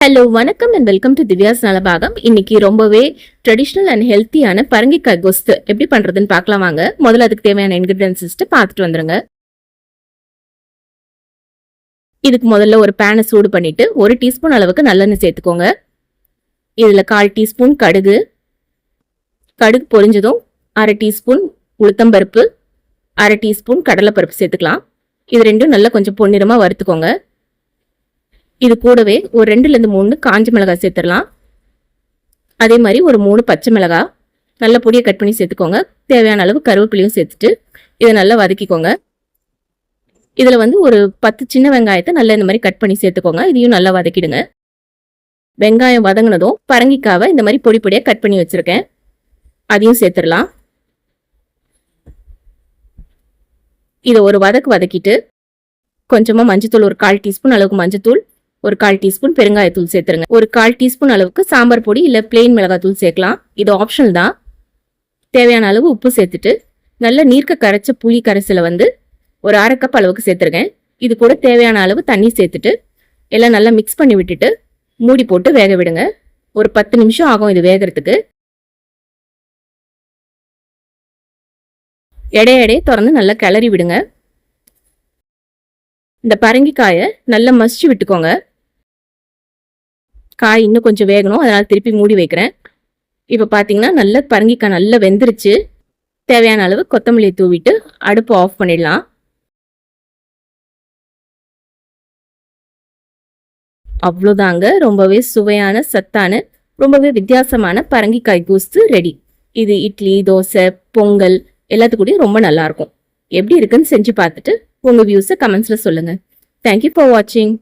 Hello வணக்கம் and welcome to Divya's Nalabagam. இன்னைக்கு ரொம்பவே ட்ரெடிஷ்னல் அண்ட் ஹெல்த்தியான பரங்கிக்காய் கொஸ்து எப்படி பண்றதுன்னு பார்க்கலாம் வாங்க. முதல்ல அதுக்கு தேவையான இன்கிரிடியன்ஸ் லிஸ்ட் பார்த்துட்டு வந்துருங்க. இதுக்கு முதல்ல ஒரு பேனை சூடு பண்ணிட்டு 1 டீஸ்பூன் அளவுக்கு நல்லெண்ணெய் சேர்த்துக்கோங்க. இதுல 1/4 டீஸ்பூன் கடுகு பொரிஞ்சதும் 1/2 டீஸ்பூன் உளுத்தம்பருப்பு, 1/2 டீஸ்பூன் கடலைப்பருப்பு சேர்த்துக்கலாம். இது ரெண்டும் நல்லா கொஞ்சம் பொன்னிறமா வறுத்துக்கோங்க. இது கூடவே ஒரு 2-3 காஞ்ச மிளகாய் சேர்த்துடலாம். அதே மாதிரி ஒரு 3 பச்சை மிளகாய் நல்ல பொடியை கட் பண்ணி சேர்த்துக்கோங்க. தேவையான அளவு கருவேப்பிலையும் சேர்த்துட்டு இதை நல்லா வதக்கிக்கோங்க. இதில் ஒரு 10 சின்ன வெங்காயத்தை நல்லா இந்த மாதிரி கட் பண்ணி சேர்த்துக்கோங்க. இதையும் நல்லா வதக்கிடுங்க. வெங்காயம் வதங்கினதும் பரங்கிக்காவை இந்த மாதிரி பொடி பொடியாக கட் பண்ணி வச்சுருக்கேன், அதையும் சேர்த்துடலாம். இதை ஒரு வதக்கிட்டு கொஞ்சமாக மஞ்சத்தூள், ஒரு 1/4 டீஸ்பூன் அளவுக்கு மஞ்சத்தூள், ஒரு 1/4 டீஸ்பூன் பெருங்காயத்தூள் சேர்த்துருங்க. ஒரு 1/4 டீஸ்பூன் அளவுக்கு சாம்பார் பொடி இல்லை பிளெயின் மிளகாத்தூள் சேர்க்கலாம். இது ஆப்ஷனல் தான். தேவையான அளவு உப்பு சேர்த்துட்டு நல்ல நீர்க்க கரைச்ச புளி கரைசலை ஒரு 1/2 கப் அளவுக்கு சேர்த்துருங்க. இது கூட தேவையான அளவு தண்ணி சேர்த்துட்டு எல்லாம் நல்லா மிக்ஸ் பண்ணி விட்டுட்டு மூடி போட்டு வேக விடுங்க. ஒரு 10 நிமிஷம் ஆகும் இது வேகிறதுக்கு. எடையே திறந்து நல்லா கிளறி விடுங்க. இந்த பரங்கிக்காயை நல்லா மசிச்சு விட்டுக்கோங்க. காய் இன்னும் கொஞ்சம் வேகணும், அதனால திருப்பி மூடி வைக்கிறேன். இப்போ பார்த்தீங்கன்னா நல்ல பரங்கிக்காய் நல்லா வெந்துருச்சு. தேவையான அளவு கொத்தமல்லி தூவிட்டு அடுப்பு ஆஃப் பண்ணிடலாம். அவ்வளோதாங்க, ரொம்பவே சுவையான சத்தான ரொம்பவே வித்தியாசமான பரங்கிக்காய் கூஸ்து ரெடி. இது இட்லி, தோசை, பொங்கல் எல்லாத்துக்கூடயும் ரொம்ப நல்லா இருக்கும். எப்படி இருக்குன்னு செஞ்சு பார்த்துட்டு உங்க வியூஸை கமெண்ட்ஸ்ல சொல்லுங்க. தேங்க்யூ ஃபார் வாட்சிங்.